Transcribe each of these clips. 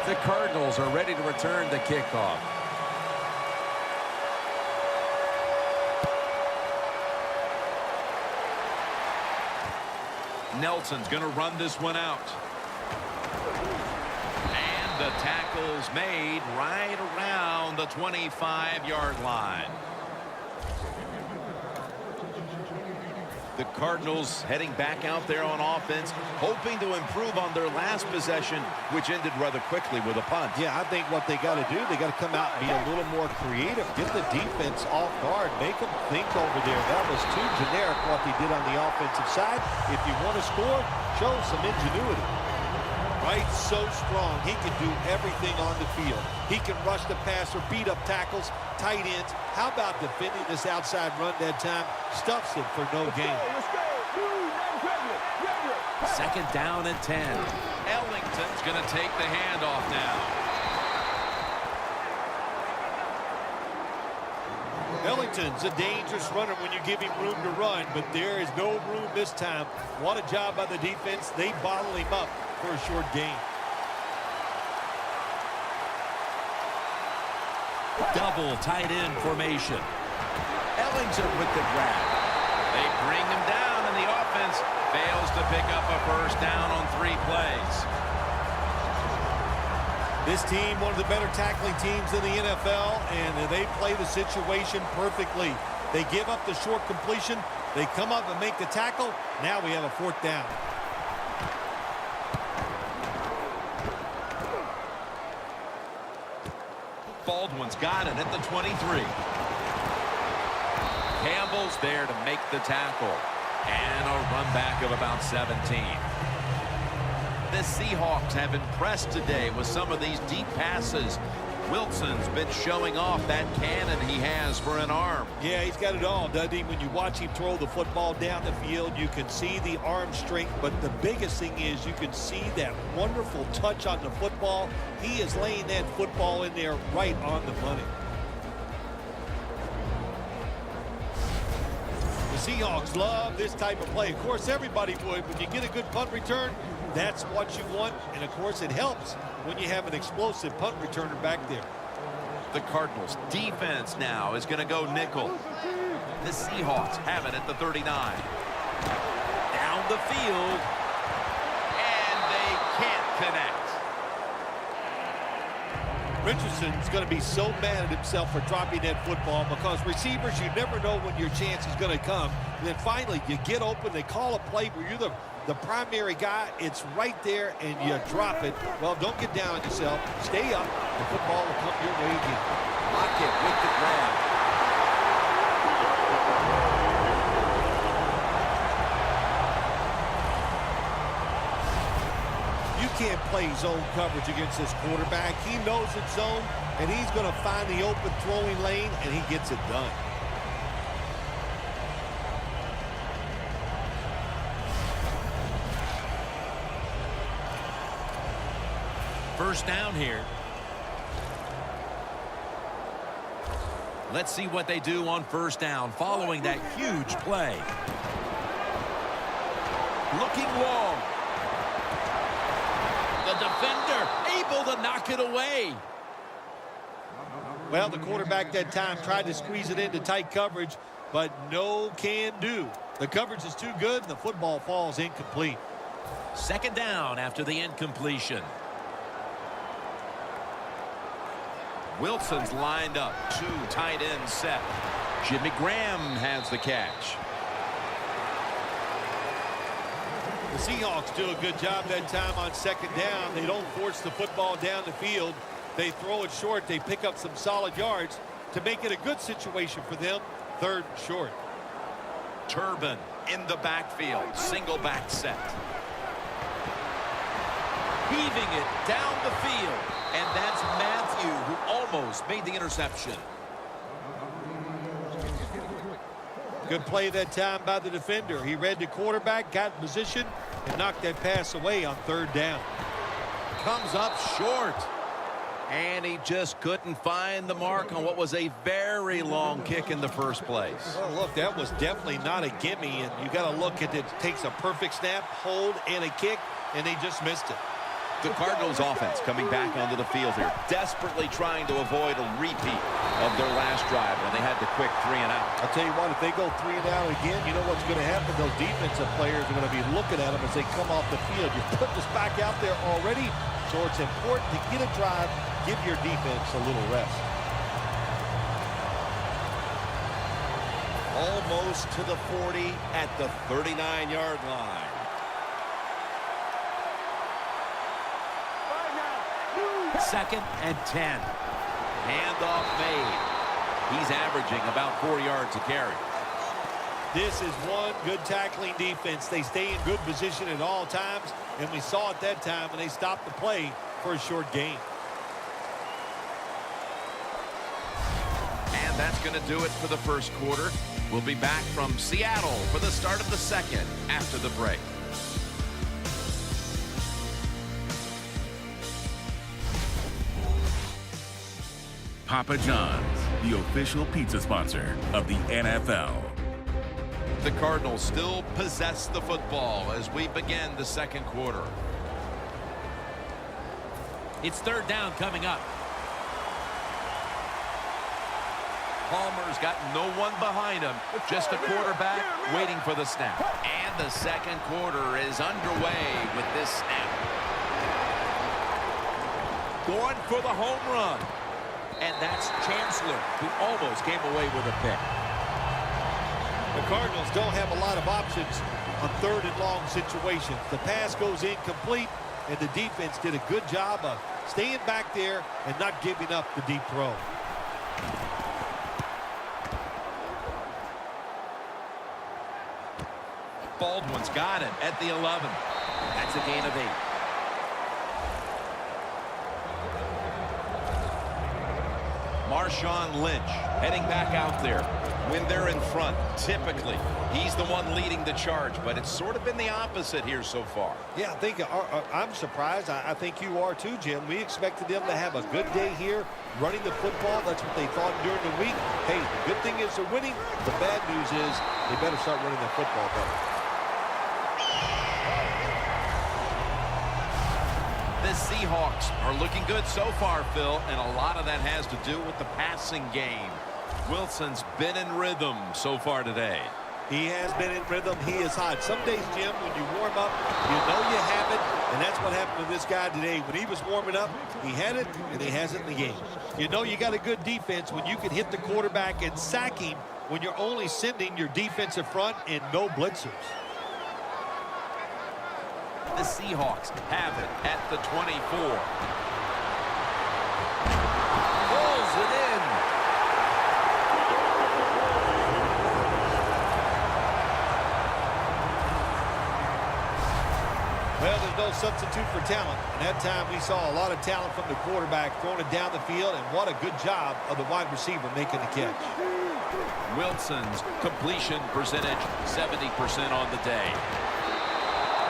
The Cardinals are ready to return the kickoff. Nelson's going to run this one out. And the tackle's made right around the 25-yard line. The Cardinals heading back out there on offense, hoping to improve on their last possession, which ended rather quickly with a punt. Yeah, I think what they got to do, they got to come out and be a little more creative. Get the defense off guard. Make them think over there. That was too generic what they did on the offensive side. If you want to score, show some ingenuity. Right, so strong. He can do everything on the field. He can rush the passer, beat up tackles, tight ends. How about defending this outside run that time? Stuffs it for no gain. Second down and 10. Ellington's going to take the handoff now. Ellington's a dangerous runner when you give him room to run, but there is no room this time. What a job by the defense. They bottle him up for a short gain. Double tight end formation. Ellington with the grab. They bring him down, and the offense fails to pick up a first down on 3 plays. This team, one of the better tackling teams in the NFL, and they play the situation perfectly. They give up the short completion. They come up and make the tackle. Now we have a 4th down. Baldwin's got it at the 23. Campbell's there to make the tackle. And a run back of about 17. The Seahawks have impressed today with some of these deep passes. Wilson's been showing off that cannon he has for an arm. Yeah, he's got it all, doesn't he? When you watch him throw the football down the field, you can see the arm strength, but the biggest thing is you can see that wonderful touch on the football. He is laying that football in there right on the money. The Seahawks love this type of play. Of course, everybody would. When you get a good punt return, that's what you want, and of course it helps when you have an explosive punt returner back there. The Cardinals defense now is going to go nickel. The Seahawks have it at the 39. Down the field, and they can't connect. Richardson's going to be so mad at himself for dropping that football, because receivers, you never know when your chance is going to come. And then finally, you get open, they call a play where you're the primary guy. It's right there, and you drop it. Well, don't get down on yourself. Stay up. The football will come your way again. Lockett with the grab. You can't play zone coverage against this quarterback. He knows it's zone, and he's going to find the open throwing lane, and he gets it done. First down here. Let's see what they do on first down following that huge play. Looking long. The defender able to knock it away. Well, the quarterback that time tried to squeeze it into tight coverage, but no can do. The coverage is too good, and the football falls incomplete. Second down after the incompletion. Wilson's lined up. 2 tight ends set. Jimmy Graham has the catch. The Seahawks do a good job that time on second down. They don't force the football down the field. They throw it short. They pick up some solid yards to make it a good situation for them. 3rd and short. Turbin in the backfield. Single back set. Heaving it down the field. And that's Matthew, who almost made the interception. Good play that time by the defender. He read the quarterback, got in position, and knocked that pass away on 3rd down. Comes up short. And he just couldn't find the mark on what was a very long kick in the first place. Well, look, that was definitely not a gimme, and you got to look at it. It takes a perfect snap, hold, and a kick, and they just missed it. The Cardinals offense coming back onto the field here, desperately trying to avoid a repeat of their last drive when they had the quick 3 and out. I'll tell you what, if they go 3 and out again, you know what's going to happen? Those defensive players are going to be looking at them as they come off the field. You're putting us back out there already, so it's important to get a drive, give your defense a little rest. Almost to the 40 at the 39-yard line. Second and 10. Handoff made. He's averaging about 4 yards a carry. This is one good tackling defense. They stay in good position at all times, and we saw it that time when they stopped the play for a short gain. And that's going to do it for the first quarter. We'll be back from Seattle for the start of the second after the break. Papa John's, the official pizza sponsor of the NFL. The Cardinals still possess the football as we begin the second quarter. It's third down coming up. Palmer's got no one behind him, just a quarterback waiting for the snap. And the second quarter is underway with this snap. Going for the home run. And that's Chancellor, who almost came away with a pick. The Cardinals don't have a lot of options on third and long situations. The pass goes incomplete, and the defense did a good job of staying back there and not giving up the deep throw. Baldwin's got it at the 11. That's a gain of 8. Marshawn Lynch heading back out there. When they're in front, typically, he's the one leading the charge, but it's sort of been the opposite here so far. Yeah, I think I'm surprised. I think you are too, Jim. We expected them to have a good day here running the football. That's what they thought during the week. Hey, the good thing is they're winning. The bad news is they better start running the football better. The Seahawks are looking good so far, Phil, and a lot of that has to do with the passing game. Wilson's been in rhythm so far today. He has been in rhythm. He is hot. Some days, Jim, when you warm up, you know you have it, and that's what happened to this guy today. When he was warming up, he had it, and he has it in the game. You know you got a good defense when you can hit the quarterback and sack him when you're only sending your defensive front and no blitzers. The Seahawks have it at the 24. Pulls it in. Well, there's no substitute for talent. And that time we saw a lot of talent from the quarterback throwing it down the field, and what a good job of the wide receiver making the catch. Wilson's completion percentage 70% on the day.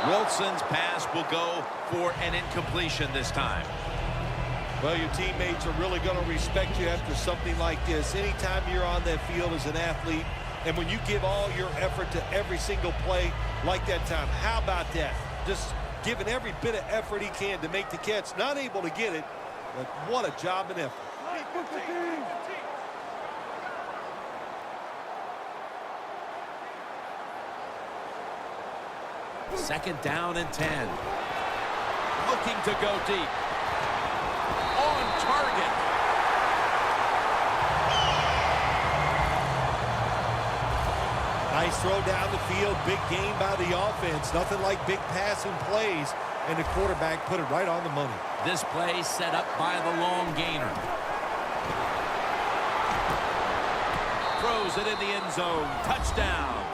Wilson's pass will go for an incompletion this time. Well, your teammates are really going to respect you after something like this. Anytime you're on that field as an athlete, and when you give all your effort to every single play like that time, how about that? Just giving every bit of effort he can to make the catch. Not able to get it, but what a job and effort. Second down and 10. Looking to go deep. On target. Nice throw down the field. Big gain by the offense. Nothing like big passing plays. And the quarterback put it right on the money. This play set up by the long gainer. Throws it in the end zone. Touchdown.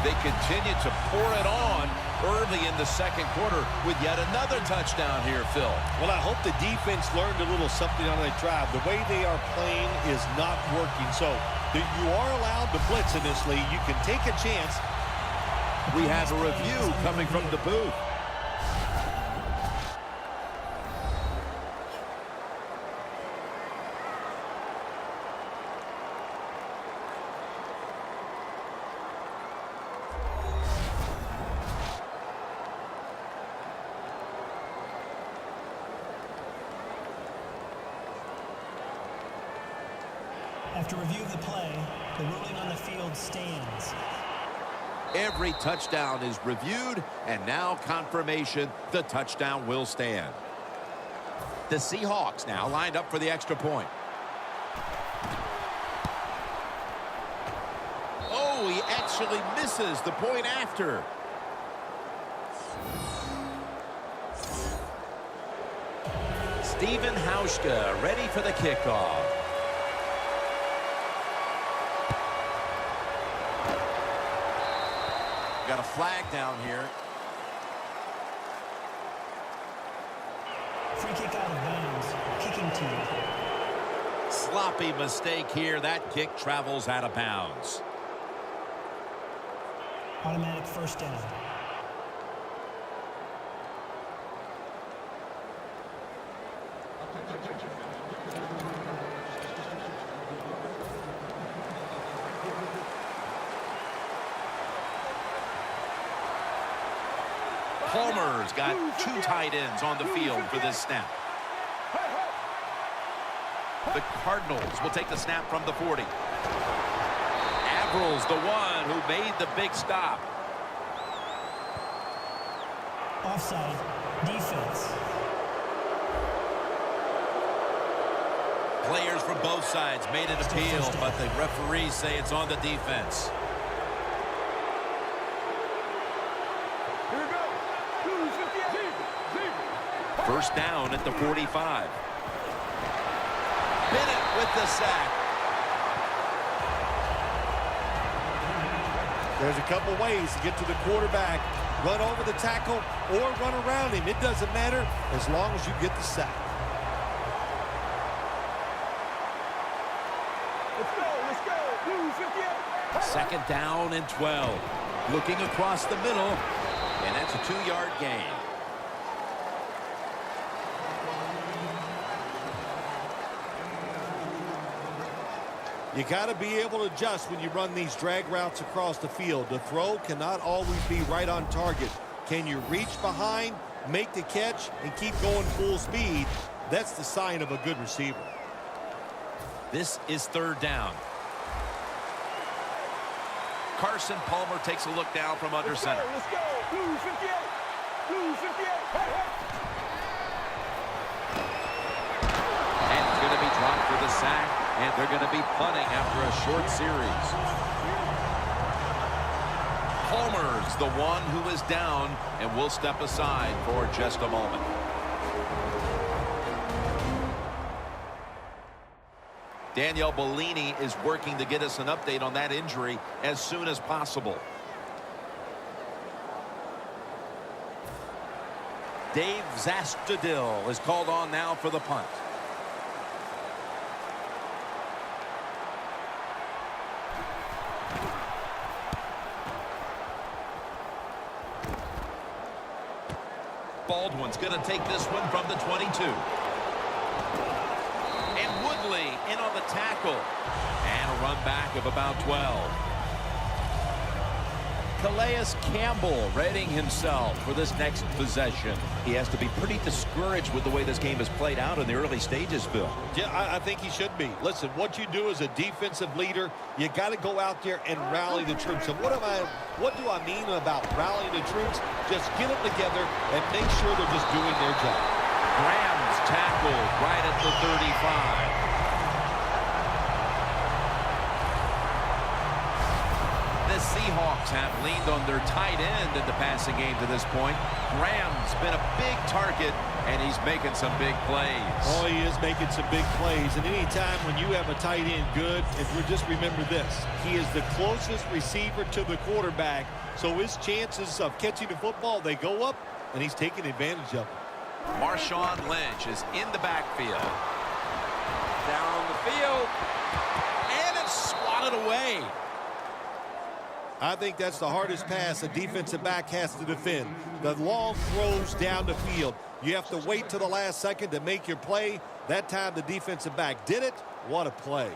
They continue to pour it on early in the second quarter with yet another touchdown here, Phil. Well, I hope the defense learned a little something on that drive. The way they are playing is not working. So you are allowed to blitz in this league. You can take a chance. We have a review coming from the booth. After review of the play, the ruling on the field stands. Every touchdown is reviewed, and now confirmation the touchdown will stand. The Seahawks now lined up for the extra point. Oh, he actually misses the point after. Steven Hauschka ready for the kickoff. Got a flag down here. Free kick out of bounds. Kicking team. Sloppy mistake here. That kick travels out of bounds. Automatic first down. Palmer's got two tight ends on the field for this snap. The Cardinals will take the snap from the 40. Avrill's the one who made the big stop. Offside. Defense. Players from both sides made an appeal, but the referees say it's on the defense. First down at the 45. Bennett with the sack. There's a couple ways to get to the quarterback. Run over the tackle or run around him. It doesn't matter as long as you get the sack. Let's go. Blue 58. Second down and 12. Looking across the middle, and that's a 2-yard gain. You got to be able to adjust when you run these drag routes across the field. The throw cannot always be right on target. Can you reach behind, make the catch, and keep going full speed? That's the sign of a good receiver. This is third down. Carson Palmer takes a look down from under center. Let's go. Blue 58. Blue 58. And it's going to be dropped for the sack, and they're going to be punting after a short series. Palmer's the one who is down, and will step aside for just a moment. Danielle Bellini is working to get us an update on that injury as soon as possible. Dave Zastudil is called on now for the punt. Baldwin's going to take this one from the 22. And Woodley in on the tackle. And a run back of about 12. Calais Campbell readying himself for this next possession. He has to be pretty discouraged with the way this game has played out in the early stages, Phil. Yeah, I think he should be. Listen, what you do as a defensive leader, you got to go out there and rally the troops. And what do I mean about rallying the troops? Just get them together and make sure they're just doing their job. Graham's tackled right at the 35. The Seahawks have leaned on their tight end in the passing game to this point. Graham's been a big target, and he's making some big plays. Oh, he is making some big plays. And anytime when you have a tight end good, and just remember this, he is the closest receiver to the quarterback, so his chances of catching the football, they go up, and he's taking advantage of it. Marshawn Lynch is in the backfield. Down the field, and it's swatted away. I think that's the hardest pass a defensive back has to defend. The long throws down the field. You have to wait till the last second to make your play. That time the defensive back did it. What a play.